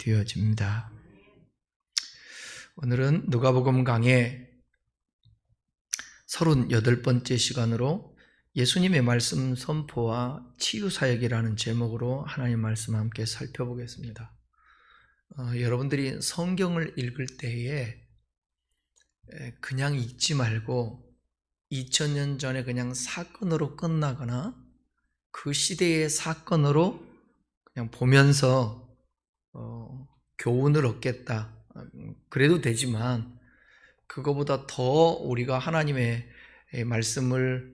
회복되어집니다. 오늘은 누가복음 강의 38번째 시간으로 예수님의 말씀 선포와 치유사역이라는 제목으로 하나님 말씀 함께 살펴보겠습니다. 여러분들이 성경을 읽을 때에 그냥 읽지 말고 2000년 전에 그냥 사건으로 끝나거나 그 시대의 사건으로 그냥 보면서 교훈을 얻겠다. 그래도 되지만 그거보다 더 우리가 하나님의 말씀을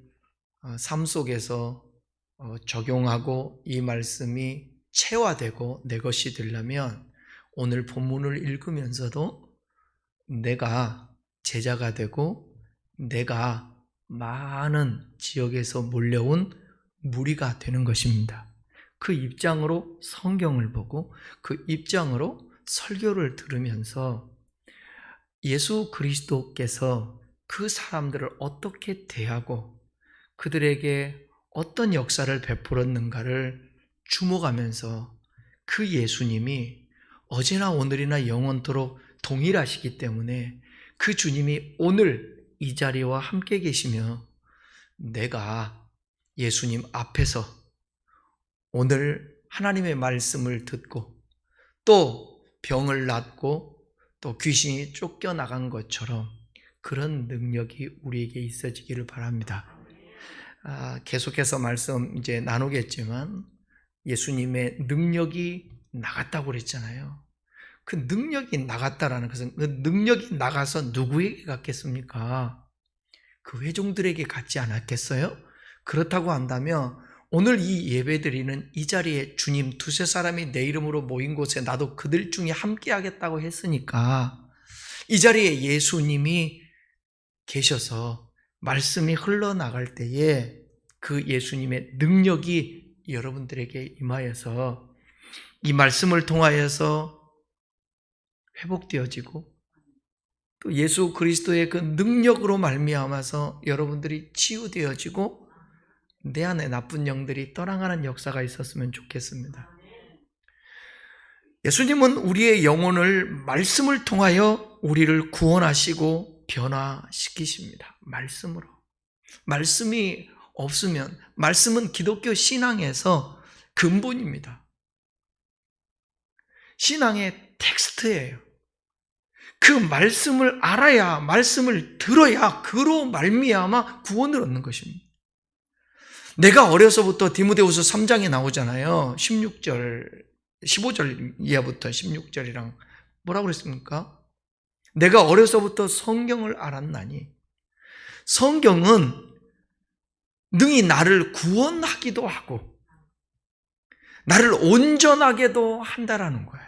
삶 속에서 적용하고 이 말씀이 체화되고 내 것이 되려면 오늘 본문을 읽으면서도 내가 제자가 되고 내가 많은 지역에서 몰려온 무리가 되는 것입니다. 그 입장으로 성경을 보고 그 입장으로 설교를 들으면서 예수 그리스도께서 그 사람들을 어떻게 대하고 그들에게 어떤 역사를 베풀었는가를 주목하면서 그 예수님이 어제나 오늘이나 영원토록 동일하시기 때문에 그 주님이 오늘 이 자리와 함께 계시며 내가 예수님 앞에서 오늘 하나님의 말씀을 듣고 또 병을 낫고 또 귀신이 쫓겨나간 것처럼 그런 능력이 우리에게 있어지기를 바랍니다. 계속해서 말씀 이제 나누겠지만 예수님의 능력이 나갔다고 그랬잖아요. 그 능력이 나갔다라는 것은 그 능력이 나가서 누구에게 갔겠습니까? 그 회중들에게 갔지 않았겠어요? 그렇다고 한다면 오늘 이 예배드리는 이 자리에 주님 두세 사람이 내 이름으로 모인 곳에 나도 그들 중에 함께 하겠다고 했으니까 이 자리에 예수님이 계셔서 말씀이 흘러나갈 때에 그 예수님의 능력이 여러분들에게 임하여서 이 말씀을 통하여서 회복되어지고 또 예수 그리스도의 그 능력으로 말미암아서 여러분들이 치유되어지고 내 안에 나쁜 영들이 떠나가는 역사가 있었으면 좋겠습니다. 예수님은 우리의 영혼을 말씀을 통하여 우리를 구원하시고 변화시키십니다. 말씀으로. 말씀이 없으면 말씀은 기독교 신앙에서 근본입니다. 신앙의 텍스트예요. 그 말씀을 알아야, 말씀을 들어야 그로 말미암아 구원을 얻는 것입니다. 내가 어려서부터 디모데후서 3장에 나오잖아요. 15절 이하부터 16절이랑 뭐라고 그랬습니까? 내가 어려서부터 성경을 알았나니 성경은 능히 나를 구원하기도 하고 나를 온전하게도 한다라는 거예요.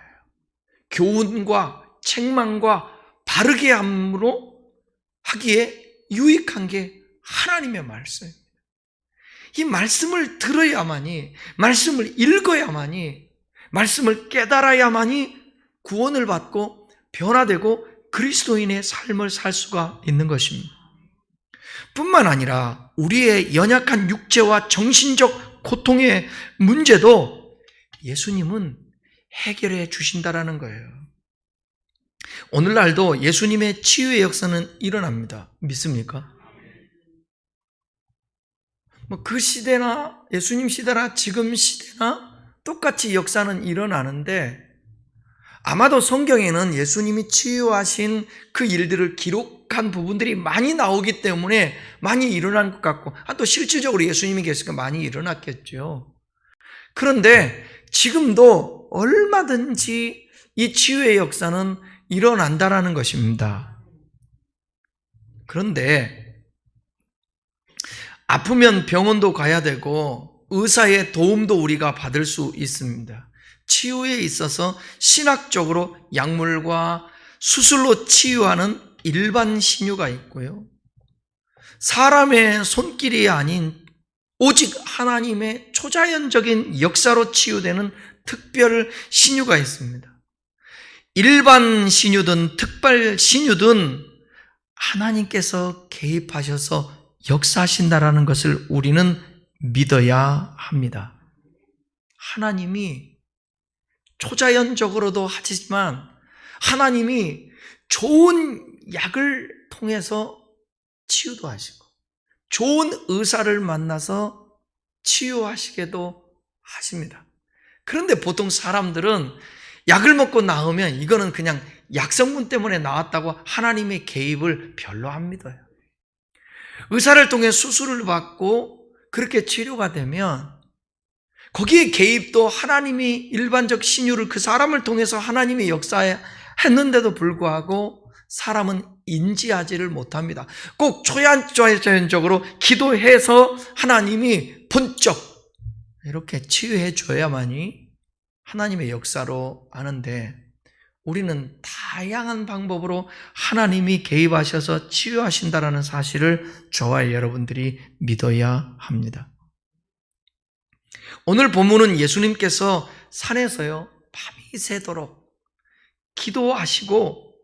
교훈과 책망과 바르게 함으로 하기에 유익한 게 하나님의 말씀입니다. 이 말씀을 들어야만이, 말씀을 읽어야만이, 말씀을 깨달아야만이 구원을 받고 변화되고 그리스도인의 삶을 살 수가 있는 것입니다. 뿐만 아니라 우리의 연약한 육체와 정신적 고통의 문제도 예수님은 해결해 주신다라는 거예요. 오늘날도 예수님의 치유의 역사는 일어납니다. 믿습니까? 그 시대나 예수님 시대나 지금 시대나 똑같이 역사는 일어나는데 아마도 성경에는 예수님이 치유하신 그 일들을 기록한 부분들이 많이 나오기 때문에 많이 일어난 것 같고 또 실질적으로 예수님이 계시니까 많이 일어났겠죠. 그런데 지금도 얼마든지 이 치유의 역사는 일어난다라는 것입니다. 그런데 아프면 병원도 가야 되고 의사의 도움도 우리가 받을 수 있습니다. 치유에 있어서 신학적으로 약물과 수술로 치유하는 일반 신유가 있고요. 사람의 손길이 아닌 오직 하나님의 초자연적인 역사로 치유되는 특별 신유가 있습니다. 일반 신유든 특별 신유든 하나님께서 개입하셔서 역사하신다라는 것을 우리는 믿어야 합니다. 하나님이 초자연적으로도 하지만 하나님이 좋은 약을 통해서 치유도 하시고 좋은 의사를 만나서 치유하시게도 하십니다. 그런데 보통 사람들은 약을 먹고 나으면 이거는 그냥 약성분 때문에 나왔다고 하나님의 개입을 별로 안 믿어요. 의사를 통해 수술을 받고 그렇게 치료가 되면 거기에 개입도 하나님이 일반적 신유를 그 사람을 통해서 하나님의 역사했는데도 불구하고 사람은 인지하지를 못합니다. 꼭 초자연적으로 기도해서 하나님이 번쩍 이렇게 치유해 줘야만이 하나님의 역사로 아는데 우리는 다양한 방법으로 하나님이 개입하셔서 치유하신다는 사실을 저와 여러분들이 믿어야 합니다. 오늘 본문은 예수님께서 산에서요 밤이 새도록 기도하시고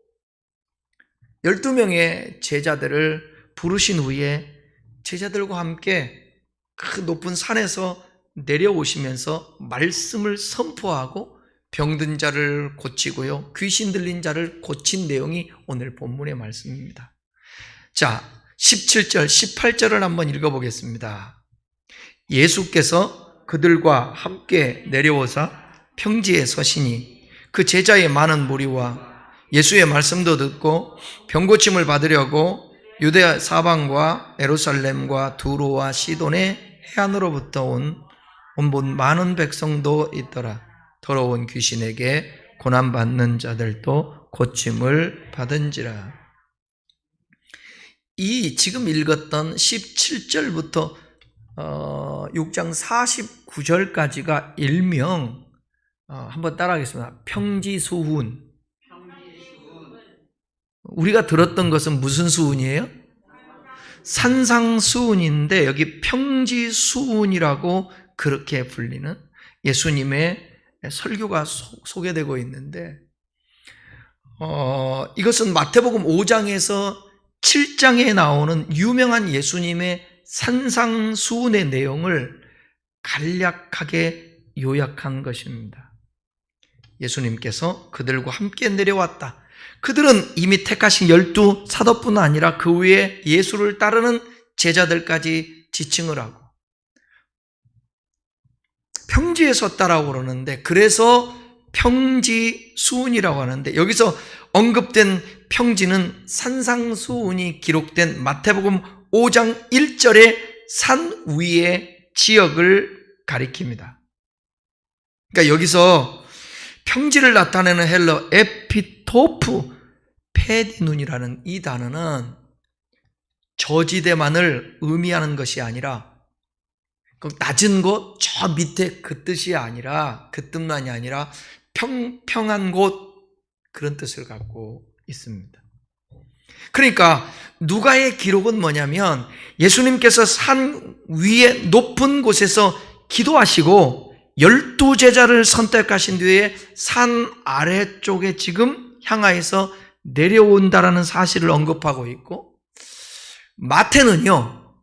12명의 제자들을 부르신 후에 제자들과 함께 그 높은 산에서 내려오시면서 말씀을 선포하고 병든 자를 고치고요 귀신 들린 자를 고친 내용이 오늘 본문의 말씀입니다. 자, 17절, 18절을 한번 읽어보겠습니다. 예수께서 그들과 함께 내려오사 평지에 서시니 그 제자의 많은 무리와 예수의 말씀도 듣고 병고침을 받으려고 유대아 사방과 예루살렘과 두로와 시돈의 해안으로부터 온 많은 백성도 있더라. 더러운 귀신에게 고난받는 자들도 고침을 받은지라. 이 지금 읽었던 17절부터 6장 49절까지가 일명 한번 따라하겠습니다. 평지수훈. 우리가 들었던 것은 무슨 수훈이에요? 산상수훈인데 여기 평지수훈이라고 그렇게 불리는 예수님의 설교가 소개되고 있는데 이것은 마태복음 5장에서 7장에 나오는 유명한 예수님의 산상수훈의 내용을 간략하게 요약한 것입니다. 예수님께서 그들과 함께 내려왔다. 그들은 이미 택하신 12 사도뿐 아니라 그 위에 예수를 따르는 제자들까지 지칭을 하고 평지에 섰다라고 그러는데 그래서 평지수훈이라고 하는데 여기서 언급된 평지는 산상수훈이 기록된 마태복음 5장 1절의 산 위의 지역을 가리킵니다. 그러니까 여기서 평지를 나타내는 헬러 에피토프 페디눈이라는 이 단어는 저지대만을 의미하는 것이 아니라 낮은 곳, 저 밑에 그 뜻이 아니라 그 뜻만이 아니라 평평한 곳 그런 뜻을 갖고 있습니다. 그러니까 누가의 기록은 뭐냐면 예수님께서 산 위에 높은 곳에서 기도하시고 12제자를 선택하신 뒤에 산 아래쪽에 지금 향하여서 내려온다라는 사실을 언급하고 있고 마태는요.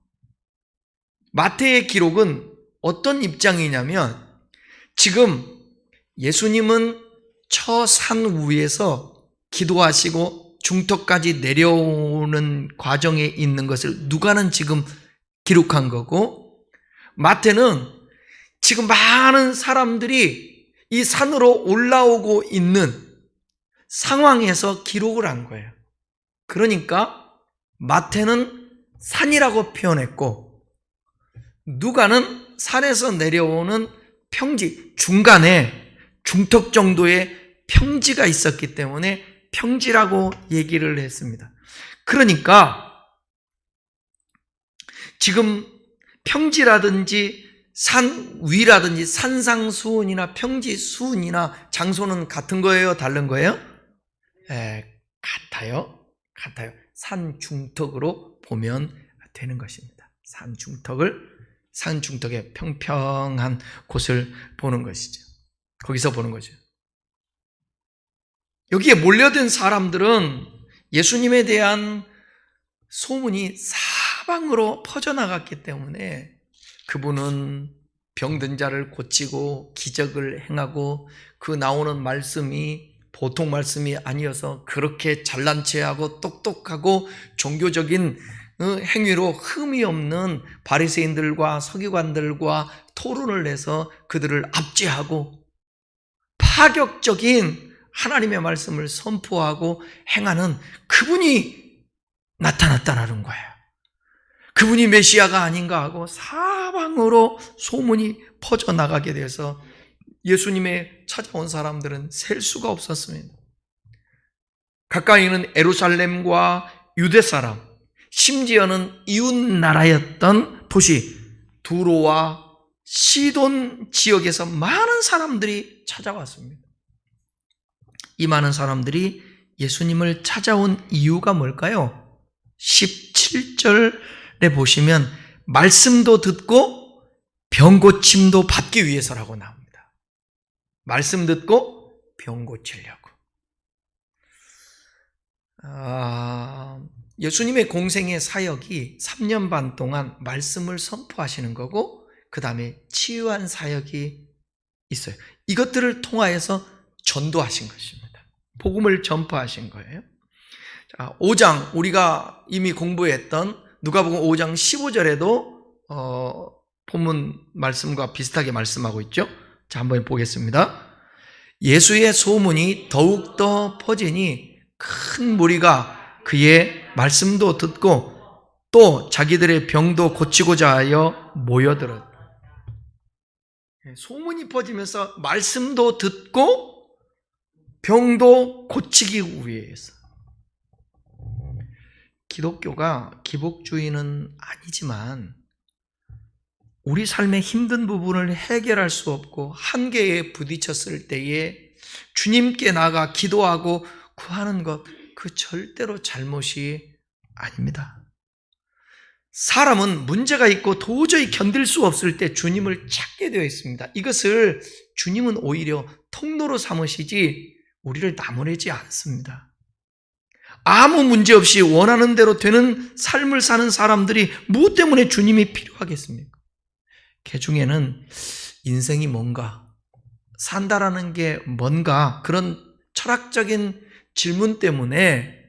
마태의 기록은 어떤 입장이냐면 지금 예수님은 저 산 위에서 기도하시고 중턱까지 내려오는 과정에 있는 것을 누가는 지금 기록한 거고 마태는 지금 많은 사람들이 이 산으로 올라오고 있는 상황에서 기록을 한 거예요. 그러니까 마태는 산이라고 표현했고 누가는 산에서 내려오는 평지, 중간에 중턱 정도의 평지가 있었기 때문에 평지라고 얘기를 했습니다. 그러니까 지금 평지라든지 산 위라든지 산상수훈이나 평지수훈이나 장소는 같은 거예요? 다른 거예요? 같아요. 산 중턱으로 보면 되는 것입니다. 산 중턱의 평평한 곳을 보는 것이죠. 거기서 보는 거죠. 여기에 몰려든 사람들은 예수님에 대한 소문이 사방으로 퍼져나갔기 때문에 그분은 병든 자를 고치고 기적을 행하고 그 나오는 말씀이 보통 말씀이 아니어서 그렇게 잘난 체하고 똑똑하고 종교적인 행위로 흠이 없는 바리새인들과 서기관들과 토론을 해서 그들을 압제하고 파격적인 하나님의 말씀을 선포하고 행하는 그분이 나타났다는 거예요. 그분이 메시아가 아닌가 하고 사방으로 소문이 퍼져나가게 돼서 예수님의 찾아온 사람들은 셀 수가 없었습니다. 가까이 있는 예루살렘과 유대 사람, 심지어는 이웃 나라였던 도시 두로와 시돈 지역에서 많은 사람들이 찾아왔습니다. 이 많은 사람들이 예수님을 찾아온 이유가 뭘까요? 17절에 보시면 말씀도 듣고 병 고침도 받기 위해서라고 나옵니다. 말씀 듣고 병 고치려고. 예수님의 공생의 사역이 3년 반 동안 말씀을 선포하시는 거고 그 다음에 치유한 사역이 있어요. 이것들을 통하여서 전도하신 것입니다. 복음을 전파하신 거예요. 자, 5장 우리가 이미 공부했던 누가복음 5장 15절에도 본문 말씀과 비슷하게 말씀하고 있죠. 자, 한번 보겠습니다. 예수의 소문이 더욱더 퍼지니 큰 무리가 그의 말씀도 듣고 또 자기들의 병도 고치고자 하여 모여들었다. 소문이 퍼지면서 말씀도 듣고 병도 고치기 위해서. 기독교가 기복주의는 아니지만 우리 삶의 힘든 부분을 해결할 수 없고 한계에 부딪혔을 때에 주님께 나가 기도하고 구하는 것, 그 절대로 잘못이 아닙니다. 사람은 문제가 있고 도저히 견딜 수 없을 때 주님을 찾게 되어 있습니다. 이것을 주님은 오히려 통로로 삼으시지 우리를 나무래지 않습니다. 아무 문제 없이 원하는 대로 되는 삶을 사는 사람들이 무엇 때문에 주님이 필요하겠습니까? 그 중에는 인생이 뭔가, 산다라는 게 뭔가, 그런 철학적인 질문 때문에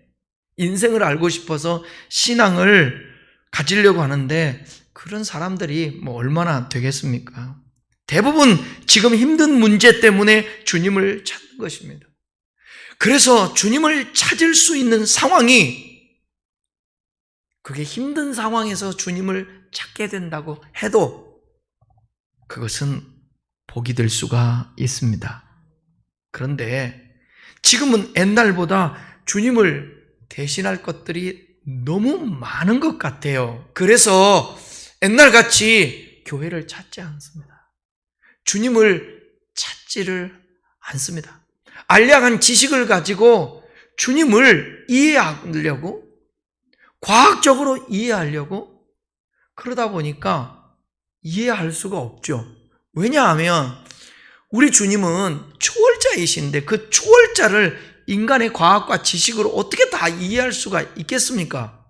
인생을 알고 싶어서 신앙을 가지려고 하는데 그런 사람들이 얼마나 되겠습니까? 대부분 지금 힘든 문제 때문에 주님을 찾는 것입니다. 그래서 주님을 찾을 수 있는 상황이 그게 힘든 상황에서 주님을 찾게 된다고 해도 그것은 복이 될 수가 있습니다. 그런데 지금은 옛날보다 주님을 대신할 것들이 너무 많은 것 같아요. 그래서 옛날같이 교회를 찾지 않습니다. 주님을 찾지를 않습니다. 알량한 지식을 가지고 주님을 이해하려고, 과학적으로 이해하려고 그러다 보니까 이해할 수가 없죠. 왜냐하면 우리 주님은 초월자이신데 그 초월자를 인간의 과학과 지식으로 어떻게 다 이해할 수가 있겠습니까?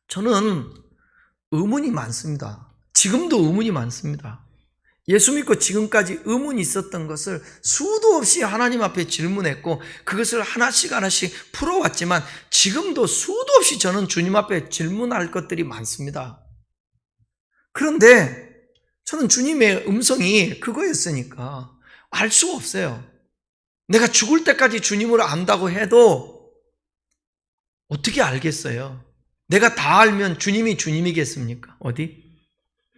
저는 의문이 많습니다. 지금도 의문이 많습니다. 예수 믿고 지금까지 의문이 있었던 것을 수도 없이 하나님 앞에 질문했고 그것을 하나씩 하나씩 풀어왔지만 지금도 수도 없이 저는 주님 앞에 질문할 것들이 많습니다. 그런데 저는 주님의 음성이 그거였으니까 알 수가 없어요. 내가 죽을 때까지 주님을 안다고 해도 어떻게 알겠어요? 내가 다 알면 주님이 주님이겠습니까? 어디?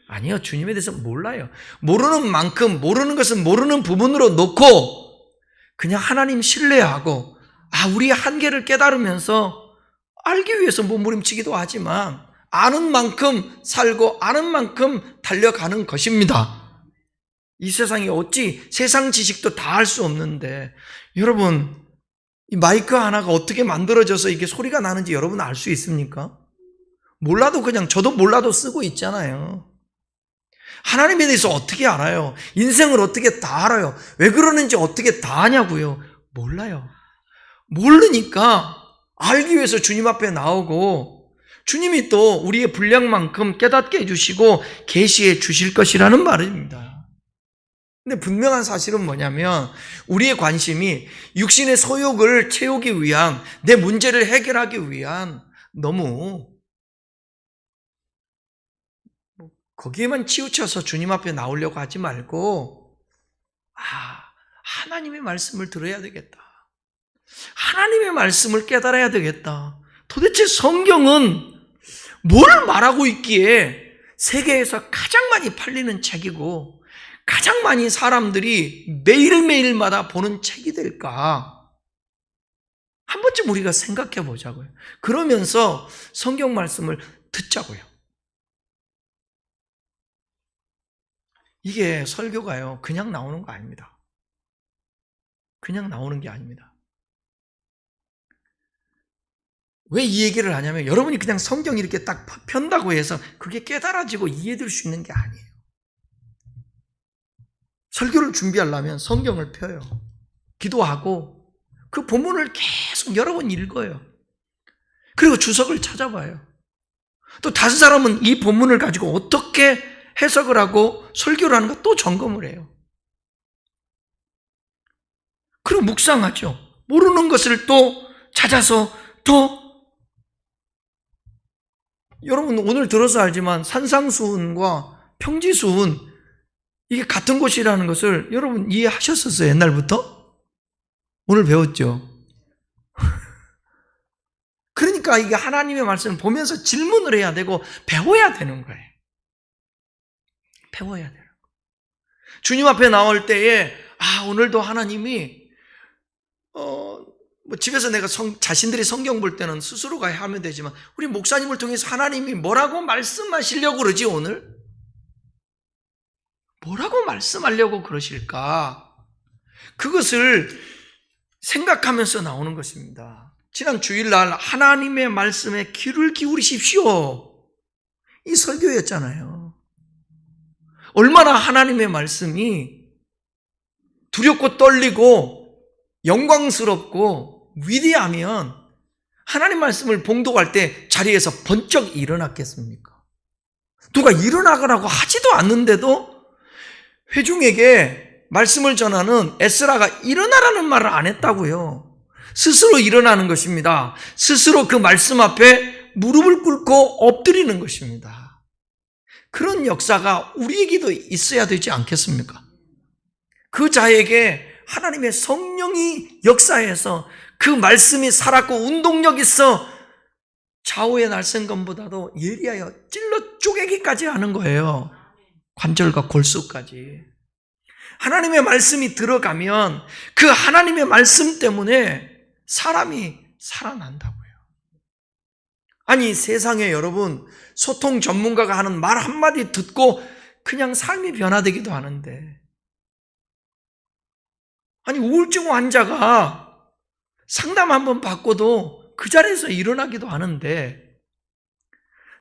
아니요. 주님에 대해서 몰라요. 모르는 만큼 모르는 것은 모르는 부분으로 놓고 그냥 하나님 신뢰하고 우리의 한계를 깨달으면서 알기 위해서 몸부림치기도 하지만 아는 만큼 살고 아는 만큼 달려가는 것입니다. 이 세상에 어찌 세상 지식도 다 할 수 없는데 여러분 이 마이크 하나가 어떻게 만들어져서 이게 소리가 나는지 여러분 알 수 있습니까? 몰라도 그냥 저도 몰라도 쓰고 있잖아요. 하나님에 대해서 어떻게 알아요? 인생을 어떻게 다 알아요? 왜 그러는지 어떻게 다 아냐고요? 몰라요. 모르니까 알기 위해서 주님 앞에 나오고 주님이 또 우리의 분량만큼 깨닫게 해주시고 계시해 주실 것이라는 말입니다. 근데 분명한 사실은 뭐냐면 우리의 관심이 육신의 소욕을 채우기 위한, 내 문제를 해결하기 위한 너무 거기에만 치우쳐서 주님 앞에 나오려고 하지 말고, 하나님의 말씀을 들어야 되겠다. 하나님의 말씀을 깨달아야 되겠다. 도대체 성경은 뭘 말하고 있기에 세계에서 가장 많이 팔리는 책이고 가장 많이 사람들이 매일매일마다 보는 책이 될까? 한 번쯤 우리가 생각해 보자고요. 그러면서 성경 말씀을 듣자고요. 이게 설교가요, 그냥 나오는 거 아닙니다. 그냥 나오는 게 아닙니다. 왜 이 얘기를 하냐면 여러분이 그냥 성경 이렇게 딱 편다고 해서 그게 깨달아지고 이해될 수 있는 게 아니에요. 설교를 준비하려면 성경을 펴요. 기도하고 그 본문을 계속 여러 번 읽어요. 그리고 주석을 찾아봐요. 또 다른 사람은 이 본문을 가지고 어떻게 해석을 하고 설교를 하는가 또 점검을 해요. 그리고 묵상하죠. 모르는 것을 또 찾아서 또, 여러분 오늘 들어서 알지만 산상수훈과 평지수훈, 이게 같은 곳이라는 것을 여러분 이해하셨었어요, 옛날부터? 오늘 배웠죠? 그러니까 이게 하나님의 말씀을 보면서 질문을 해야 되고 배워야 되는 거예요. 배워야 되는 거예요. 주님 앞에 나올 때에 오늘도 하나님이 집에서 내가 자신들이 성경 볼 때는 스스로가 하면 되지만 우리 목사님을 통해서 하나님이 뭐라고 말씀하시려고 그러지 오늘? 뭐라고 말씀하려고 그러실까? 그것을 생각하면서 나오는 것입니다. 지난 주일날 하나님의 말씀에 귀를 기울이십시오, 이 설교였잖아요. 얼마나 하나님의 말씀이 두렵고 떨리고 영광스럽고 위대하면 하나님 말씀을 봉독할 때 자리에서 번쩍 일어났겠습니까? 누가 일어나라고 하지도 않는데도 회중에게 말씀을 전하는 에스라가 일어나라는 말을 안 했다고요. 스스로 일어나는 것입니다. 스스로 그 말씀 앞에 무릎을 꿇고 엎드리는 것입니다. 그런 역사가 우리에게도 있어야 되지 않겠습니까? 그 자에게 하나님의 성령이 역사해서 그 말씀이 살았고 운동력 있어 좌우의 날쌘검보다도 예리하여 찔러 쪼개기까지 하는 거예요. 관절과 골수까지. 하나님의 말씀이 들어가면 그 하나님의 말씀 때문에 사람이 살아난다고요. 아니 세상에 여러분 소통 전문가가 하는 말 한마디 듣고 그냥 삶이 변화되기도 하는데, 아니 우울증 환자가 상담 한번 받고도 그 자리에서 일어나기도 하는데,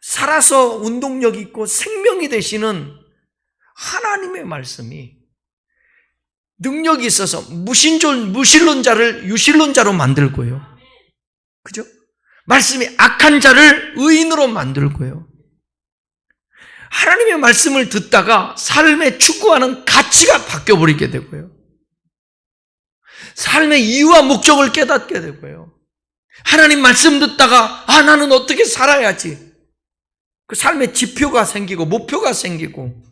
살아서 운동력 있고 생명이 되시는 하나님의 말씀이 능력이 있어서 무신론자를 유신론자로 만들고요. 그죠? 말씀이 악한 자를 의인으로 만들고요. 하나님의 말씀을 듣다가 삶에 추구하는 가치가 바뀌어버리게 되고요. 삶의 이유와 목적을 깨닫게 되고요. 하나님 말씀 듣다가 나는 어떻게 살아야지, 그 삶의 지표가 생기고 목표가 생기고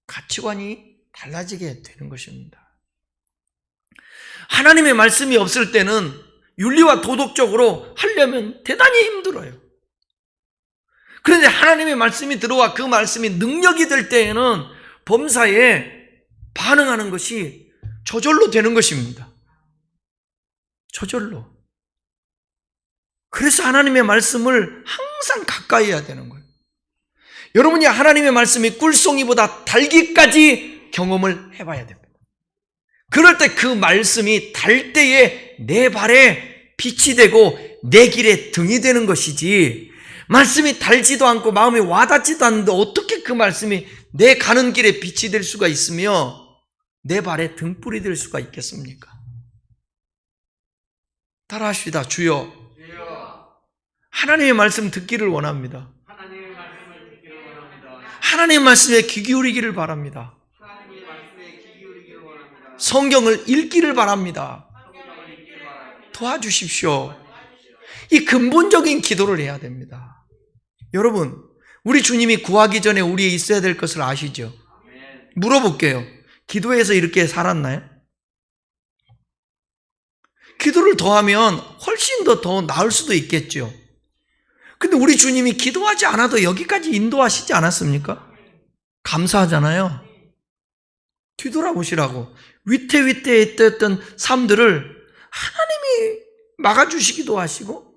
가치관이 달라지게 되는 것입니다. 하나님의 말씀이 없을 때는 윤리와 도덕적으로 하려면 대단히 힘들어요. 그런데 하나님의 말씀이 들어와 그 말씀이 능력이 될 때에는 범사에 반응하는 것이 저절로 되는 것입니다. 저절로. 그래서 하나님의 말씀을 항상 가까이 해야 되는 거예요. 여러분이 하나님의 말씀이 꿀송이보다 달기까지 경험을 해봐야 됩니다. 그럴 때 그 말씀이 달 때에 내 발에 빛이 되고 내 길에 등이 되는 것이지, 말씀이 달지도 않고 마음이 와닿지도 않는데 어떻게 그 말씀이 내 가는 길에 빛이 될 수가 있으며 내 발에 등불이 될 수가 있겠습니까? 따라합시다. 주여. 하나님의 말씀 듣기를 원합니다. 하나님의 말씀을 듣기를 원합니다. 하나님의 말씀에 귀 기울이기를 바랍니다. 하나님의 말씀에 귀 기울이기를 원합니다. 성경을 읽기를 바랍니다. 성경을 읽기를 바랍니다. 도와주십시오. 이 근본적인 기도를 해야 됩니다. 여러분, 우리 주님이 구하기 전에 우리에 있어야 될 것을 아시죠? 아멘. 물어볼게요. 기도해서 이렇게 살았나요? 기도를 더하면 훨씬 더 나을 수도 있겠죠. 근데 우리 주님이 기도하지 않아도 여기까지 인도하시지 않았습니까? 감사하잖아요. 뒤돌아보시라고. 위태위태했던 삶들을 하나님이 막아주시기도 하시고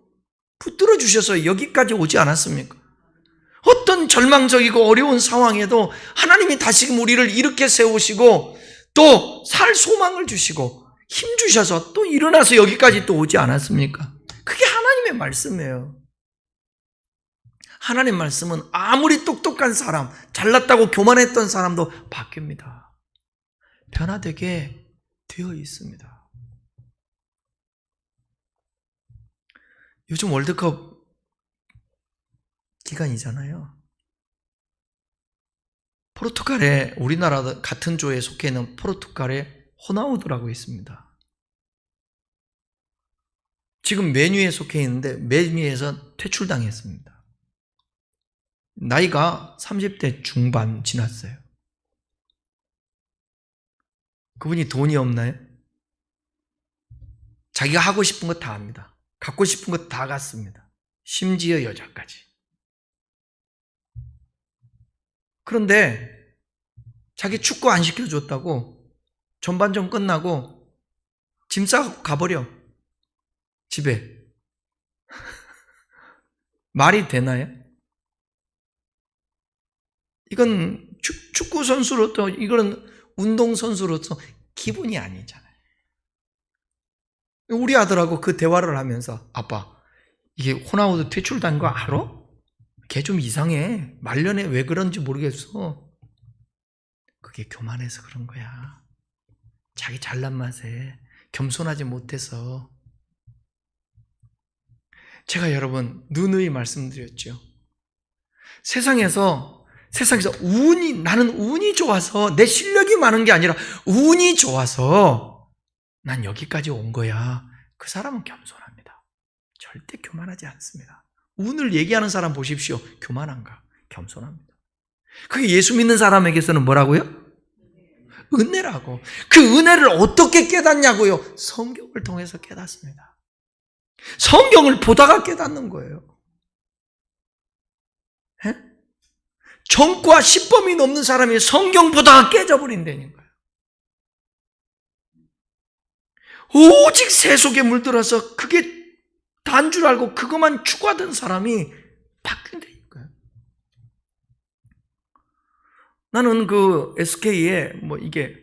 붙들어 주셔서 여기까지 오지 않았습니까? 어떤 절망적이고 어려운 상황에도 하나님이 다시금 우리를 이렇게 세우시고 또 살 소망을 주시고 힘 주셔서 또 일어나서 여기까지 또 오지 않았습니까? 그게 하나님의 말씀이에요. 하나님 말씀은 아무리 똑똑한 사람, 잘났다고 교만했던 사람도 바뀝니다. 변화되게 되어 있습니다. 요즘 월드컵 기간이잖아요. 포르투갈에 우리나라 같은 조에 속해 있는 포르투갈에 호나우두라고 있습니다. 지금 메뉴에 속해 있는데 메뉴에서 퇴출당했습니다. 나이가 30대 중반 지났어요. 그분이 돈이 없나요? 자기가 하고 싶은 거 다 합니다. 갖고 싶은 거 다 갖습니다. 심지어 여자까지. 그런데 자기 축구 안 시켜줬다고 전반전 끝나고 짐 싸고 가버려. 집에. 말이 되나요? 이건 축구 선수로서, 이거는 운동 선수로서 기분이 아니잖아요. 우리 아들하고 그 대화를 하면서 아빠, 이게 호나우두 퇴출된 거 알아? 걔 좀 이상해. 말년에 왜 그런지 모르겠어. 그게 교만해서 그런 거야. 자기 잘난 맛에 겸손하지 못해서. 제가 여러분 누누이 말씀드렸죠. 세상에서 나는 운이 좋아서 내 실력이 많은 게 아니라 운이 좋아서 난 여기까지 온 거야. 그 사람은 겸손합니다. 절대 교만하지 않습니다. 운을 얘기하는 사람 보십시오. 교만한가? 겸손합니다. 그게 예수 믿는 사람에게서는 뭐라고요? 은혜라고. 그 은혜를 어떻게 깨닫냐고요? 성경을 통해서 깨닫습니다. 성경을 보다가 깨닫는 거예요. 에? 정과 십범이 넘는 사람이 성경 보다가 깨져버린다는 거예요. 오직 새 속에 물들어서 그게 단 줄 알고 그것만 추구하던 사람이 바뀐다니까요. 나는 그 SK에 이게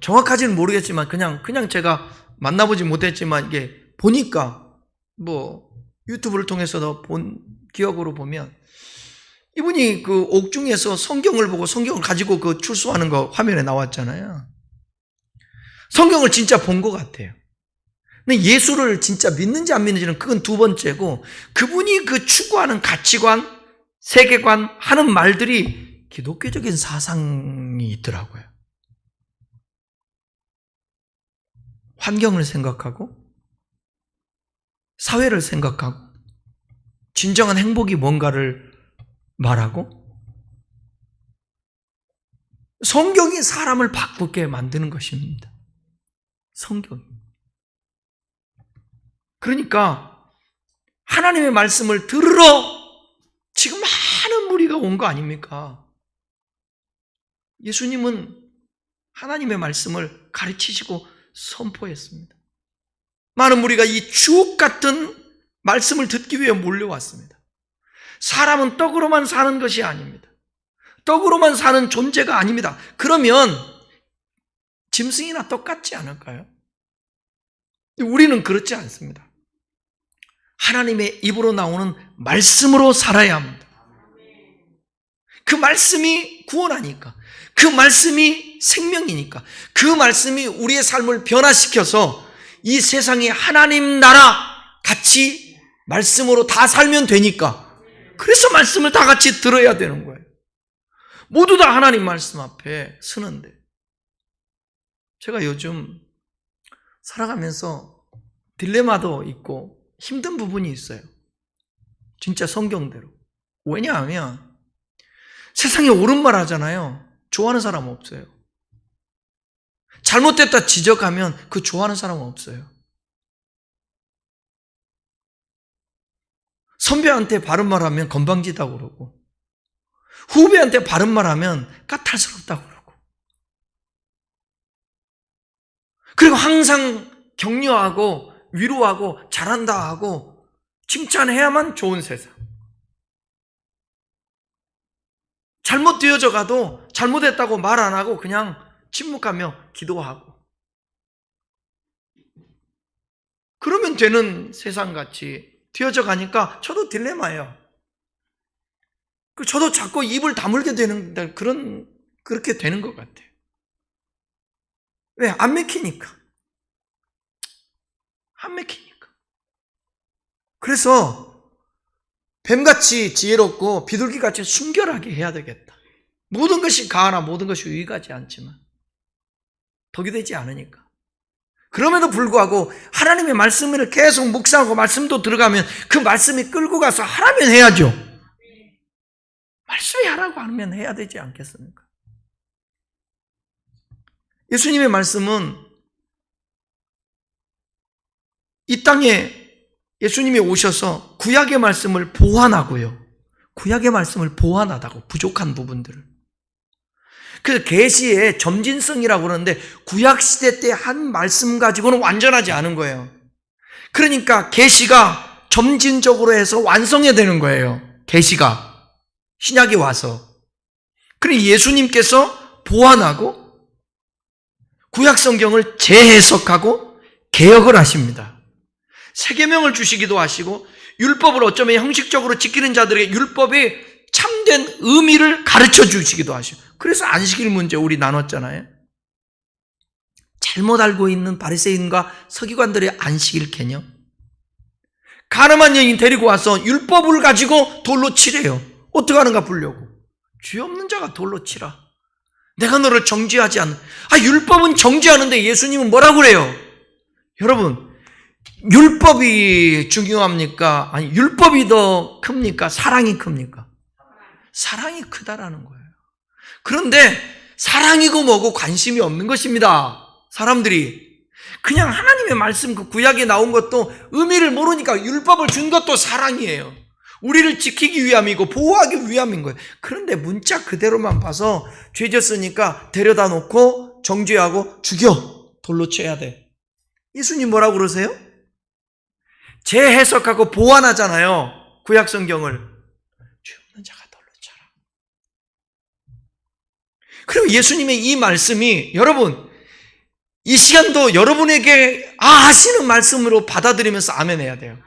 정확하지는 모르겠지만 그냥 제가 만나보지 못했지만 이게 보니까 유튜브를 통해서도 본 기억으로 보면 이분이 그 옥중에서 성경을 보고 성경을 가지고 그 출소하는 거 화면에 나왔잖아요. 성경을 진짜 본 것 같아요. 근데 예수를 진짜 믿는지 안 믿는지는 그건 두 번째고, 그분이 그 추구하는 가치관, 세계관 하는 말들이 기독교적인 사상이 있더라고요. 환경을 생각하고 사회를 생각하고 진정한 행복이 뭔가를 말하고 성경이 사람을 바꾸게 만드는 것입니다. 성경이. 그러니까 하나님의 말씀을 들으러 지금 많은 무리가 온 거 아닙니까? 예수님은 하나님의 말씀을 가르치시고 선포했습니다. 많은 무리가 이 주옥 같은 말씀을 듣기 위해 몰려왔습니다. 사람은 떡으로만 사는 것이 아닙니다. 떡으로만 사는 존재가 아닙니다. 그러면 짐승이나 똑같지 않을까요? 우리는 그렇지 않습니다. 하나님의 입으로 나오는 말씀으로 살아야 합니다. 그 말씀이 구원하니까, 그 말씀이 생명이니까, 그 말씀이 우리의 삶을 변화시켜서 이 세상에 하나님 나라 같이 말씀으로 다 살면 되니까. 그래서 말씀을 다 같이 들어야 되는 거예요. 모두 다 하나님 말씀 앞에 서는데. 제가 요즘 살아가면서 딜레마도 있고 힘든 부분이 있어요. 진짜 성경대로. 왜냐하면 세상에 옳은 말 하잖아요. 좋아하는 사람 없어요. 잘못됐다 지적하면 그 좋아하는 사람은 없어요. 선배한테 바른 말 하면 건방지다고 그러고, 후배한테 바른 말 하면 까탈스럽다고 그러고, 그리고 항상 격려하고 위로하고 잘한다 하고 칭찬해야만 좋은 세상. 잘못되어져 가도 잘못했다고 말 안 하고 그냥 침묵하며 기도하고, 그러면 되는 세상같이 되어져 가니까 저도 딜레마예요. 저도 자꾸 입을 다물게 되는 그렇게 되는 것 같아요. 왜? 안 맥히니까. 안 맥히니까. 그래서 뱀같이 지혜롭고 비둘기같이 순결하게 해야 되겠다. 모든 것이 가하나 모든 것이 유익하지 않지만 덕이 되지 않으니까. 그럼에도 불구하고 하나님의 말씀을 계속 묵상하고 말씀도 들어가면 그 말씀이 끌고 가서 하라면 해야죠. 말씀이 하라고 하면 해야 되지 않겠습니까? 예수님의 말씀은 이 땅에 예수님이 오셔서 구약의 말씀을 보완하고요. 구약의 말씀을 보완하다고, 부족한 부분들을. 그래서 계시의 점진성이라고 그러는데 구약 시대 때 한 말씀 가지고는 완전하지 않은 거예요. 그러니까 계시가 점진적으로 해서 완성해야 되는 거예요. 계시가 신약이 와서. 그러니 예수님께서 보완하고 구약 성경을 재해석하고 개혁을 하십니다. 새 계명을 주시기도 하시고 율법을 어쩌면 형식적으로 지키는 자들에게 율법의 참된 의미를 가르쳐 주시기도 하시고, 그래서 안식일 문제 우리 나눴잖아요. 잘못 알고 있는 바리새인과 서기관들의 안식일 개념. 가늠한 여인 데리고 와서 율법을 가지고 돌로 치래요. 어떻게 하는가 보려고. 죄 없는 자가 돌로 치라. 내가 너를 정죄하지 않는. 율법은 정죄하는데 예수님은 뭐라고 그래요? 여러분, 율법이 중요합니까? 아니, 율법이 더 큽니까? 사랑이 큽니까? 사랑이 크다라는 거예요. 그런데 사랑이고 뭐고 관심이 없는 것입니다. 사람들이 그냥 하나님의 말씀 그 구약에 나온 것도 의미를 모르니까 율법을 준 것도 사랑이에요. 우리를 지키기 위함이고 보호하기 위함인 거예요. 그런데 문자 그대로만 봐서 죄 졌으니까 데려다 놓고 정죄하고 죽여, 돌로 쳐야 돼. 예수님 뭐라고 그러세요? 재해석하고 보완하잖아요. 구약 성경을. 죄 없는 자가 돌로 쳐라. 그리고 예수님의 이 말씀이 여러분 이 시간도 여러분에게 하시는 말씀으로 받아들이면서 아멘 해야 돼요.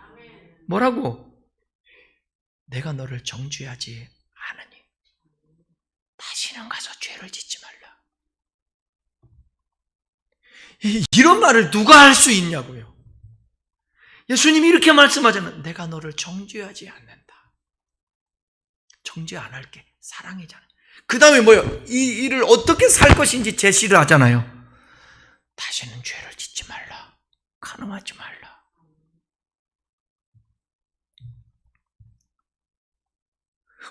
뭐라고? 내가 너를 정죄하지 않으니 다시는 가서 죄를 짓지 말라. 이런 말을 누가 할 수 있냐고요. 예수님이 이렇게 말씀하잖아요. 내가 너를 정죄하지 않는다. 정죄 안 할게. 사랑이잖아요. 그 다음에 뭐요? 이 일을 어떻게 살 것인지 제시를 하잖아요. 다시는 죄를 짓지 말라. 간음하지 말라.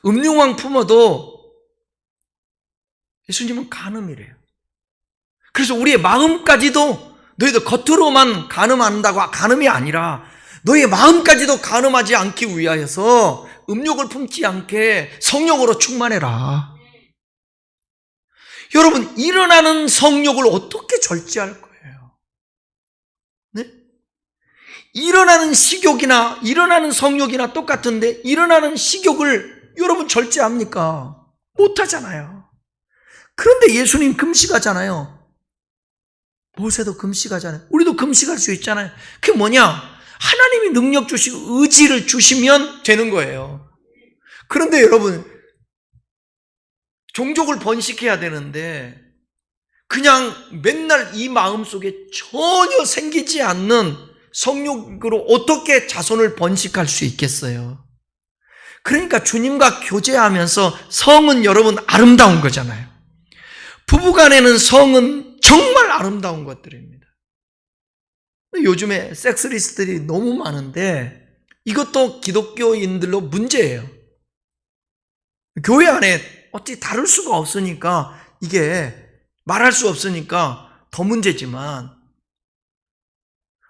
음흉왕 품어도 예수님은 간음이래요. 그래서 우리의 마음까지도 너희들 겉으로만 간음한다고 간음이 아니라 너희의 마음까지도 간음하지 않기 위하여서 음욕을 품지 않게 성령으로 충만해라. 여러분, 일어나는 성욕을 어떻게 절제할 거예요? 네? 일어나는 식욕이나 일어나는 성욕이나 똑같은데 일어나는 식욕을 여러분 절제합니까? 못하잖아요. 그런데 예수님 금식하잖아요. 모세도 금식하잖아요. 우리도 금식할 수 있잖아요. 그게 뭐냐? 하나님이 능력 주시고 의지를 주시면 되는 거예요. 그런데 여러분, 종족을 번식해야 되는데 그냥 맨날 이 마음속에 전혀 생기지 않는 성욕으로 어떻게 자손을 번식할 수 있겠어요? 그러니까 주님과 교제하면서 성은 여러분 아름다운 거잖아요. 부부간에는 성은 정말 아름다운 것들입니다. 요즘에 섹스리스트들이 너무 많은데 이것도 기독교인들로 문제예요. 교회 안에 어찌 다룰 수가 없으니까 이게 말할 수 없으니까 더 문제지만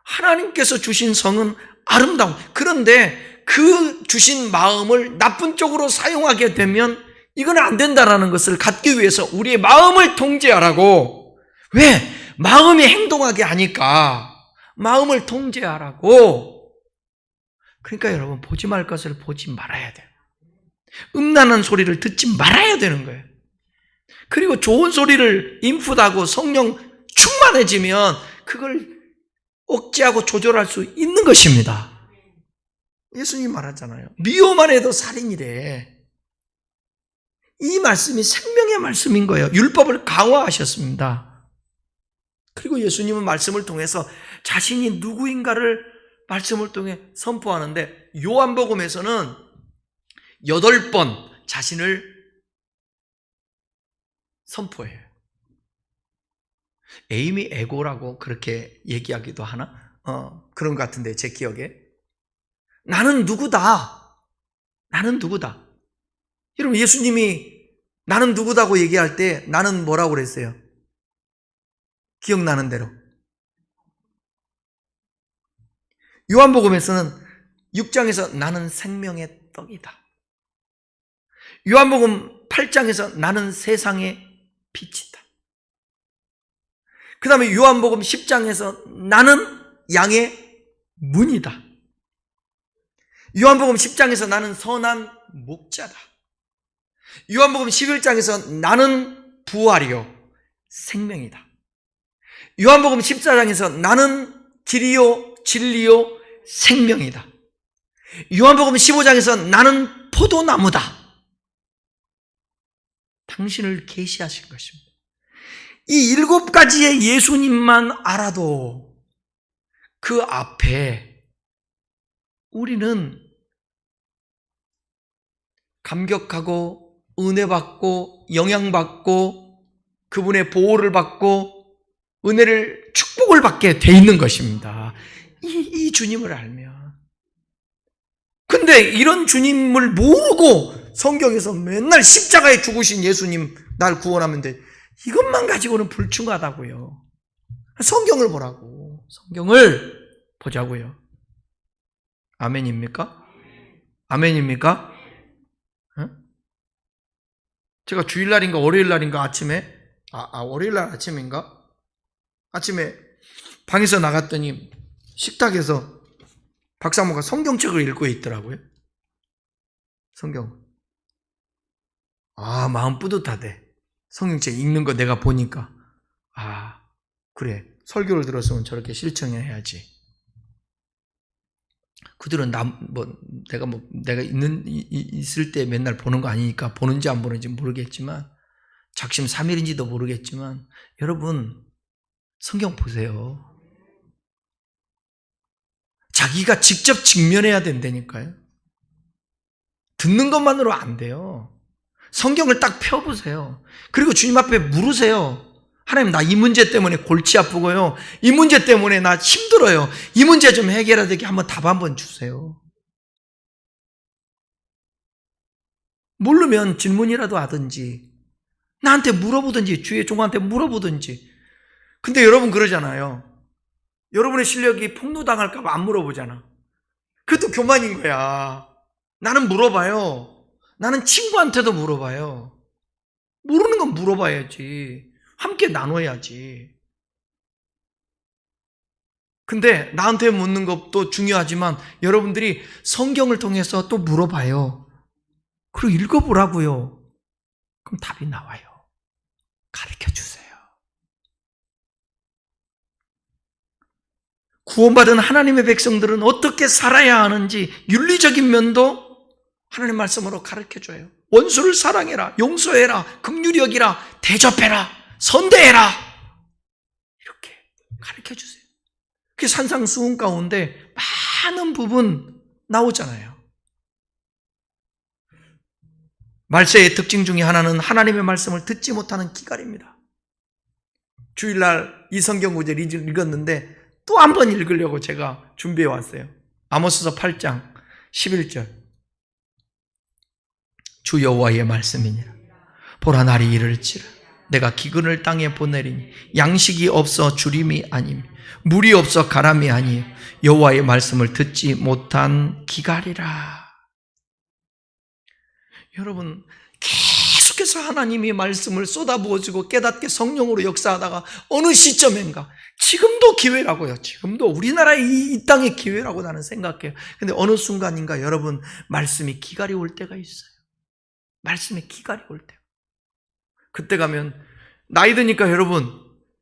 하나님께서 주신 성은 아름다운, 그런데 그 주신 마음을 나쁜 쪽으로 사용하게 되면 이건 안 된다라는 것을 갖기 위해서 우리의 마음을 통제하라고. 왜? 마음이 행동하게 하니까 마음을 통제하라고. 그러니까 여러분, 보지 말 것을 보지 말아야 돼요. 음란한 소리를 듣지 말아야 되는 거예요. 그리고 좋은 소리를 인풋하고 성령 충만해지면 그걸 억제하고 조절할 수 있는 것입니다. 예수님 말하잖아요. 미워만 해도 살인이래. 이 말씀이 생명의 말씀인 거예요. 율법을 강화하셨습니다. 그리고 예수님은 말씀을 통해서 자신이 누구인가를 말씀을 통해 선포하는데 요한복음에서는 8번 자신을 선포해요. 에이미 에고라고 그렇게 얘기하기도 하나? 그런 것 같은데 제 기억에. 나는 누구다. 나는 누구다. 여러분, 예수님이 나는 누구다고 얘기할 때 나는 뭐라고 그랬어요? 기억나는 대로. 요한복음에서는 6장에서 나는 생명의 떡이다. 요한복음 8장에서 나는 세상의 빛이다. 그 다음에 요한복음 10장에서 나는 양의 문이다. 요한복음 10장에서 나는 선한 목자다. 요한복음 11장에서 나는 부활이요 생명이다. 요한복음 14장에서 나는 길이요 진리요 생명이다. 요한복음 15장에서 나는 포도나무다. 당신을 계시하신 것입니다. 이 7가지의 예수님만 알아도 그 앞에 우리는 감격하고 은혜받고 영향받고 그분의 보호를 받고 은혜를 축복을 받게 돼 있는 것입니다. 이 주님을 알면. 근데 이런 주님을 모르고 성경에서 맨날 십자가에 죽으신 예수님 날 구원하면 돼. 이것만 가지고는 불충하다고요. 성경을 보라고. 성경을 보자고요. 아멘입니까? 아멘입니까? 제가 주일날인가 월요일날인가 아침에 월요일날 아침인가? 아침에 방에서 나갔더니 식탁에서 박사모가 성경책을 읽고 있더라고요. 성경. 마음 뿌듯하대. 성경책 읽는 거 내가 보니까. 그래. 설교를 들었으면 저렇게 실천해야지. 그들은 내가 있을 때 맨날 보는 거 아니니까 보는지 안 보는지 모르겠지만, 작심 3일인지도 모르겠지만, 여러분, 성경 보세요. 자기가 직접 직면해야 된다니까요. 듣는 것만으로 안 돼요. 성경을 딱 펴보세요. 그리고 주님 앞에 물으세요. 하나님, 나 이 문제 때문에 골치 아프고요. 이 문제 때문에 나 힘들어요. 이 문제 좀 해결하게 한번 답 한번 주세요. 모르면 질문이라도 하든지 나한테 물어보든지 주의 종한테 물어보든지. 근데 여러분 그러잖아요. 여러분의 실력이 폭로당할까 봐 안 물어보잖아. 그것도 교만인 거야. 나는 물어봐요. 나는 친구한테도 물어봐요. 모르는 건 물어봐야지. 함께 나눠야지. 근데 나한테 묻는 것도 중요하지만 여러분들이 성경을 통해서 또 물어봐요. 그리고 읽어보라고요. 그럼 답이 나와요. 가르쳐주세요. 구원받은 하나님의 백성들은 어떻게 살아야 하는지 윤리적인 면도 하나님 말씀으로 가르쳐줘요. 원수를 사랑해라, 용서해라, 긍휼히 여기라, 대접해라, 선대해라. 이렇게 가르쳐주세요. 그 산상수훈 가운데 많은 부분 나오잖아요. 말세의 특징 중에 하나는 하나님의 말씀을 듣지 못하는 기갈입니다. 주일날 이 성경 구절 읽었는데 또 한 번 읽으려고 제가 준비해 왔어요. 아모스서 8장 11절. 주 여호와의 말씀이니라. 보라 날이 이를지라. 내가 기근을 땅에 보내리니 양식이 없어 주림이 아니며 물이 없어 가람이 아니요 여호와의 말씀을 듣지 못한 기갈이라. 여러분, 계속해서 하나님이 말씀을 쏟아부어주고 깨닫게 성령으로 역사하다가 어느 시점인가, 지금도 기회라고요. 지금도 우리나라의 이 땅의 기회라고 나는 생각해요. 근데 어느 순간인가 여러분, 말씀이 기갈이 올 때가 있어요. 말씀에 기갈이 올 때. 그때 가면 나이 드니까 여러분,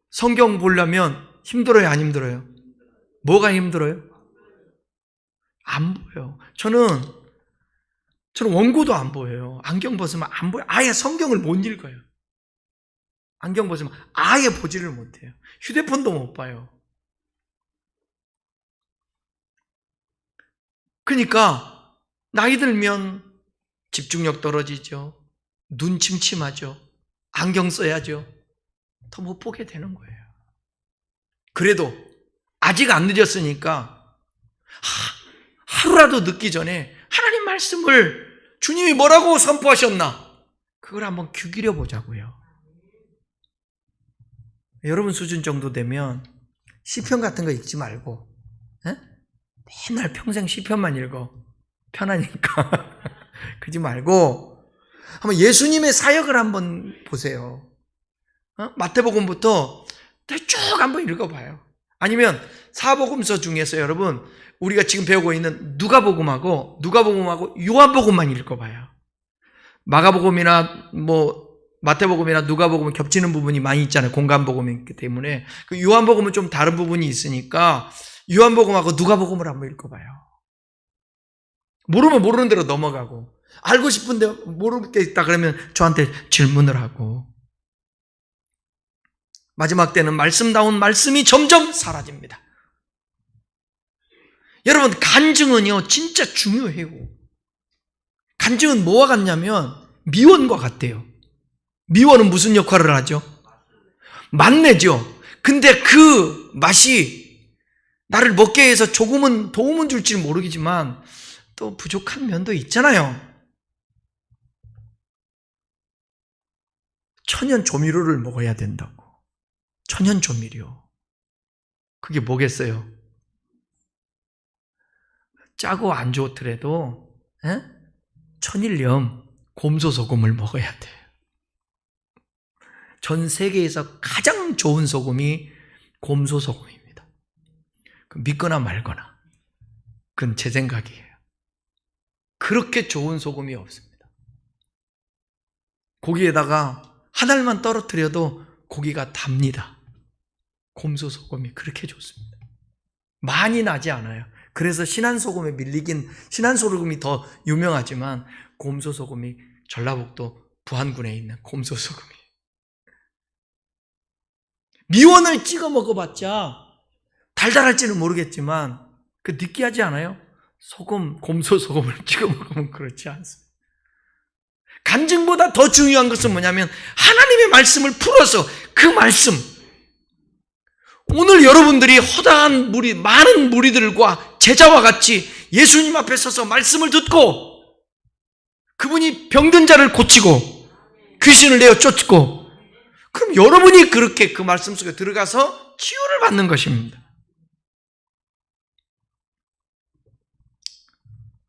성경 보려면 힘들어요, 안 힘들어요? 뭐가 힘들어요? 안 보여. 저는 원고도 안 보여요. 안경 벗으면 안 보여. 아예 성경을 못 읽어요. 안경 벗으면 아예 보지를 못해요. 휴대폰도 못 봐요. 그러니까 나이 들면 집중력 떨어지죠. 눈 침침하죠. 안경 써야죠. 더 못 보게 되는 거예요. 그래도 아직 안 늦었으니까 하루라도 늦기 전에 하나님 말씀을 주님이 뭐라고 선포하셨나? 그걸 한번 귀기려 보자고요. 여러분 수준 정도 되면 시편 같은 거 읽지 말고 맨날 평생 시편만 읽어. 편하니까. 그러지 말고 한번 예수님의 사역을 한번 보세요. 마태복음부터 쭉 한번 읽어봐요. 아니면 사복음서 중에서 여러분 우리가 지금 배우고 있는 누가복음하고 요한복음만 읽어봐요. 마가복음이나 마태복음이나 누가복음은 겹치는 부분이 많이 있잖아요. 공간복음이기 때문에. 그 요한복음은 좀 다른 부분이 있으니까 요한복음하고 누가복음을 한번 읽어봐요. 모르면 모르는 대로 넘어가고, 알고 싶은데 모르는 게 있다 그러면 저한테 질문을 하고, 마지막 때는 말씀다운 말씀이 점점 사라집니다. 여러분, 간증은요 진짜 중요해요. 간증은 뭐와 같냐면 미원과 같대요. 미원은 무슨 역할을 하죠? 맛내죠. 근데 그 맛이 나를 먹게 해서 조금은 도움은 줄지 모르겠지만 또 부족한 면도 있잖아요. 천연 조미료를 먹어야 된다고. 천연 조미료. 그게 뭐겠어요? 짜고 안 좋더라도 천일염, 곰소소금을 먹어야 돼요. 전 세계에서 가장 좋은 소금이 곰소소금입니다. 믿거나 말거나. 그건 제 생각이에요. 그렇게 좋은 소금이 없습니다. 고기에다가 한 알만 떨어뜨려도 고기가 답니다. 곰소소금이 그렇게 좋습니다. 많이 나지 않아요. 그래서 신안소금에 밀리긴 신안소금이 더 유명하지만 곰소소금이 전라북도 부안군에 있는 곰소소금이에요. 미원을 찍어 먹어봤자 달달할지는 모르겠지만 그 느끼하지 않아요? 곰소소금을 찍어 먹으면 그렇지 않습니다. 간증보다 더 중요한 것은 뭐냐면 하나님의 말씀을 풀어서 그 말씀, 오늘 여러분들이 허다한 많은 무리들과 제자와 같이 예수님 앞에 서서 말씀을 듣고 그분이 병든 자를 고치고 귀신을 내어 쫓고, 그럼 여러분이 그렇게 그 말씀 속에 들어가서 치유를 받는 것입니다.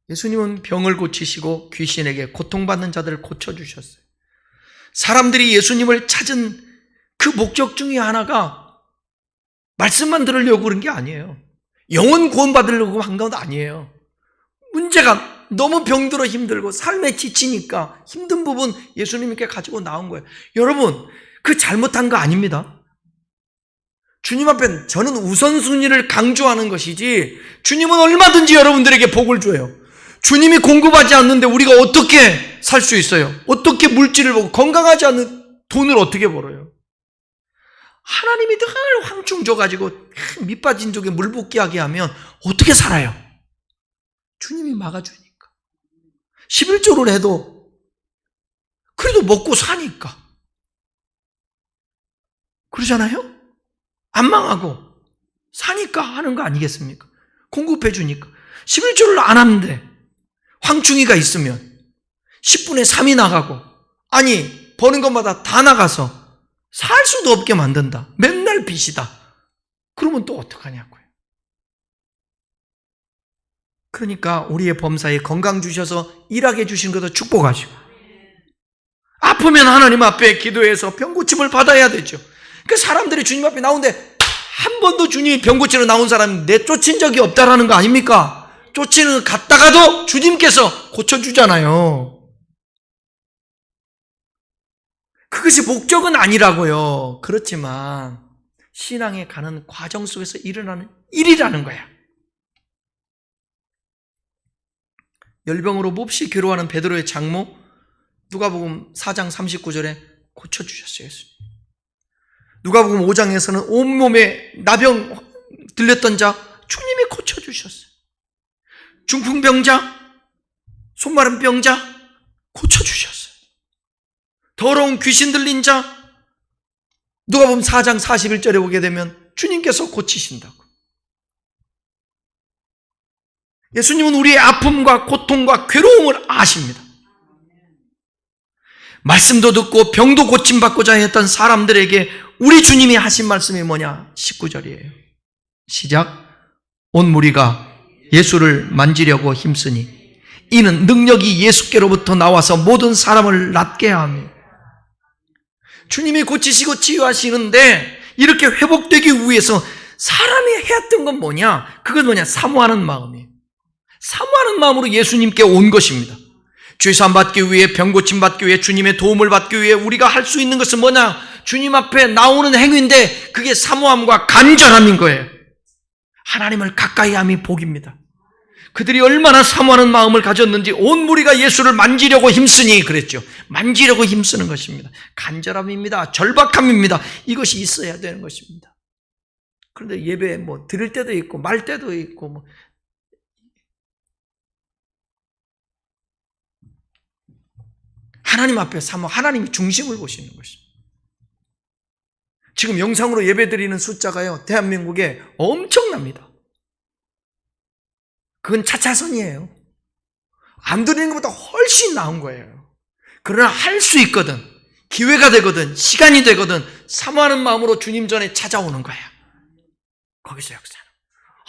예수님은 병을 고치시고 귀신에게 고통받는 자들을 고쳐주셨어요. 사람들이 예수님을 찾은 그 목적 중에 하나가 말씀만 들으려고 그런 게 아니에요. 영혼 구원받으려고 한 건 아니에요. 문제가 너무 병들어 힘들고 삶에 지치니까 힘든 부분 예수님께 가지고 나온 거예요. 여러분, 그 잘못한 거 아닙니다. 주님 앞에 저는 우선순위를 강조하는 것이지, 주님은 얼마든지 여러분들에게 복을 줘요. 주님이 공급하지 않는데 우리가 어떻게 살 수 있어요? 어떻게 물질을 보고 건강하지 않은 돈을 어떻게 벌어요? 하나님이 늘 황충 줘가지고 밑빠진 쪽에 물 붓게 하면 어떻게 살아요? 주님이 막아주니까. 11조를 해도 그래도 먹고 사니까. 그러잖아요? 안 망하고 사니까 하는 거 아니겠습니까? 공급해 주니까. 11조를 안 하는데 황충이가 있으면 10분에 3이 나가고, 아니 버는 것마다 다 나가서 살 수도 없게 만든다. 맨날 빚이다. 그러면 또 어떡하냐고요. 그러니까 우리의 범사에 건강 주셔서 일하게 주신 것도 축복하시고, 아프면 하나님 앞에 기도해서 병고침을 받아야 되죠. 그러니까 사람들이 주님 앞에 나오는데 한 번도 주님이 병고치러 나온 사람이 내쫓은 적이 없다라는 거 아닙니까? 쫓기는 갔다가도 주님께서 고쳐주잖아요. 그것이 목적은 아니라고요. 그렇지만 신앙에 가는 과정 속에서 일어나는 일이라는 거야. 열병으로 몹시 괴로워하는 베드로의 장모, 누가복음 4장 39절에 고쳐주셨어요. 예수님. 누가복음 5장에서는 온몸에 나병 들렸던 자 주님이 고쳐주셨어요. 중풍병자, 손마른 병자 고쳐주셨어요. 더러운 귀신 들린 자, 누가복음 4장 41절에 보게 되면 주님께서 고치신다고. 예수님은 우리의 아픔과 고통과 괴로움을 아십니다. 말씀도 듣고 병도 고침받고자 했던 사람들에게 우리 주님이 하신 말씀이 뭐냐? 19절이에요. 시작. 온 무리가 예수를 만지려고 힘쓰니 이는 능력이 예수께로부터 나와서 모든 사람을 낫게 하며. 주님이 고치시고 치유하시는데 이렇게 회복되기 위해서 사람이 해야 했던 건 뭐냐? 그건 뭐냐? 사모하는 마음이에요. 사모하는 마음으로 예수님께 온 것입니다. 죄사함 받기 위해, 병고침 받기 위해, 주님의 도움을 받기 위해 우리가 할 수 있는 것은 뭐냐? 주님 앞에 나오는 행위인데 그게 사모함과 간절함인 거예요. 하나님을 가까이 함이 복입니다. 그들이 얼마나 사모하는 마음을 가졌는지 온 무리가 예수를 만지려고 힘쓰니 그랬죠. 만지려고 힘쓰는 것입니다. 간절함입니다. 절박함입니다. 이것이 있어야 되는 것입니다. 그런데 예배 드릴 때도 있고 말 때도 있고 하나님 앞에 사모, 하나님이 중심을 보시는 것입니다. 지금 영상으로 예배드리는 숫자가요, 대한민국에 엄청납니다. 그건 차차선이에요. 안 드리는 것보다 훨씬 나은 거예요. 그러나 할 수 있거든, 기회가 되거든, 시간이 되거든 사모하는 마음으로 주님 전에 찾아오는 거야. 거기서 역사는.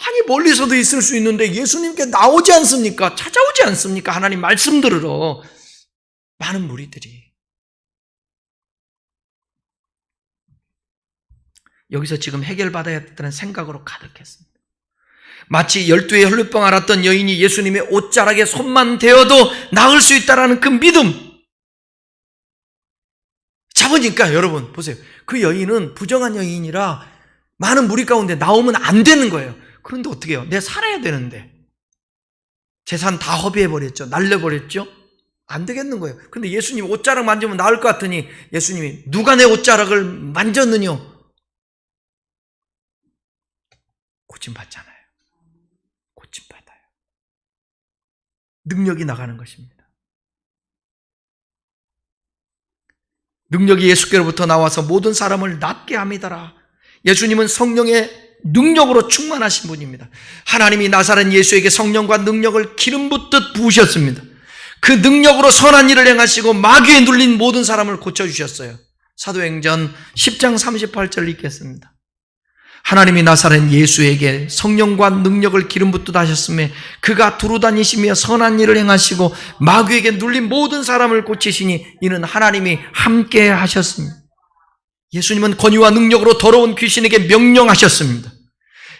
아니 멀리서도 있을 수 있는데 예수님께 나오지 않습니까? 찾아오지 않습니까? 하나님 말씀 들으러 많은 무리들이. 여기서 지금 해결받아야 했다는 생각으로 가득했습니다. 마치 12의 혈루병 앓았던 여인이 예수님의 옷자락에 손만 대어도 나을 수 있다는 그 믿음. 잡으니까 여러분 보세요. 그 여인은 부정한 여인이라 많은 무리 가운데 나오면 안 되는 거예요. 그런데 어떻게 해요? 내가 살아야 되는데. 재산 다 허비해버렸죠. 날려버렸죠. 안 되겠는 거예요. 근데 예수님 옷자락 만지면 나을 것 같더니 예수님이 누가 내 옷자락을 만졌느냐? 고침받잖아요. 고침받아요. 능력이 나가는 것입니다. 능력이 예수께로부터 나와서 모든 사람을 낫게 함이더라. 예수님은 성령의 능력으로 충만하신 분입니다. 하나님이 나사렛 예수에게 성령과 능력을 기름 붓듯 부으셨습니다. 그 능력으로 선한 일을 행하시고 마귀에 눌린 모든 사람을 고쳐주셨어요. 사도행전 10장 38절 읽겠습니다. 하나님이 나사렛 예수에게 성령과 능력을 기름 붓듯 하셨음에 그가 두루다니시며 선한 일을 행하시고 마귀에게 눌린 모든 사람을 고치시니 이는 하나님이 함께 하셨습니다. 예수님은 권위와 능력으로 더러운 귀신에게 명령하셨습니다.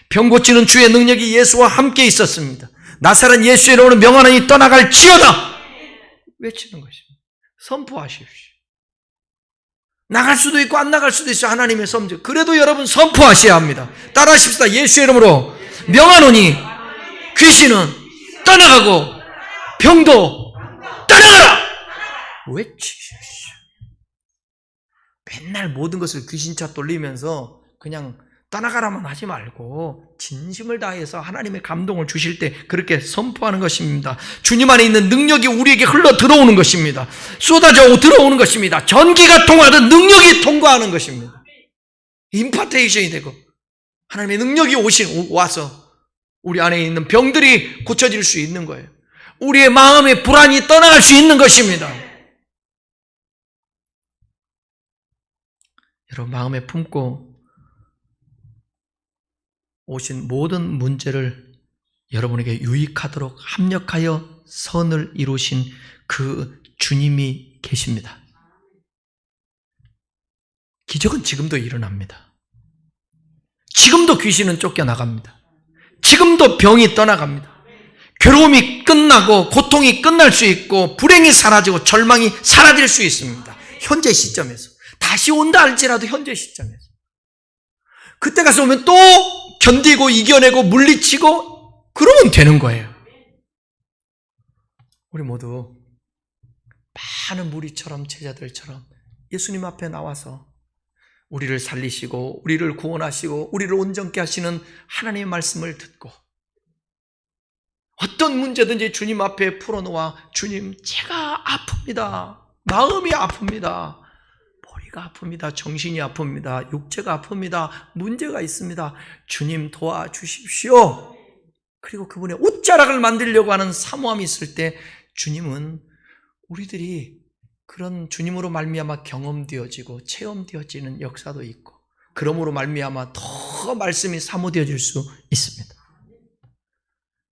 병 고치는 주의 능력이 예수와 함께 있었습니다. 나사렛 예수의 이름으로 명하노니 떠나갈지어다 외치는 것입니다. 선포하십시오. 나갈 수도 있고 안 나갈 수도 있어요. 하나님의 섭리. 그래도 여러분 선포하셔야 합니다. 따라하십시다. 예수의 이름으로 명하노니 귀신은 떠나가고 병도 떠나가라 외치십시오. 맨날 모든 것을 귀신차 돌리면서 그냥 떠나가라만 하지 말고 진심을 다해서 하나님의 감동을 주실 때 그렇게 선포하는 것입니다. 주님 안에 있는 능력이 우리에게 흘러 들어오는 것입니다. 쏟아져 들어오는 것입니다. 전기가 통하듯 능력이 통과하는 것입니다. 임파테이션이 되고 하나님의 능력이 와서 우리 안에 있는 병들이 고쳐질 수 있는 거예요. 우리의 마음의 불안이 떠나갈 수 있는 것입니다. 여러분 마음에 품고 오신 모든 문제를 여러분에게 유익하도록 합력하여 선을 이루신 그 주님이 계십니다. 기적은 지금도 일어납니다. 지금도 귀신은 쫓겨나갑니다. 지금도 병이 떠나갑니다. 괴로움이 끝나고 고통이 끝날 수 있고 불행이 사라지고 절망이 사라질 수 있습니다. 현재 시점에서. 다시 온다 할지라도 현재 시점에서. 그때 가서 오면 또 견디고 이겨내고 물리치고 그러면 되는 거예요. 우리 모두 많은 무리처럼 제자들처럼 예수님 앞에 나와서 우리를 살리시고 우리를 구원하시고 우리를 온전케 하시는 하나님의 말씀을 듣고 어떤 문제든지 주님 앞에 풀어놓아 주님 제가 아픕니다. 마음이 아픕니다. 머리가 아픕니다. 정신이 아픕니다. 육체가 아픕니다. 문제가 있습니다. 주님 도와주십시오. 그리고 그분의 옷자락을 만들려고 하는 사모함이 있을 때 주님은 우리들이 그런 주님으로 말미암아 경험되어지고 체험되어지는 역사도 있고 그러므로 말미암아 더 말씀이 사모되어질 수 있습니다.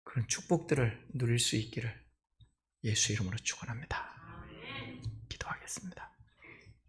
그런 축복들을 누릴 수 있기를 예수 이름으로 축원합니다. 기도하겠습니다.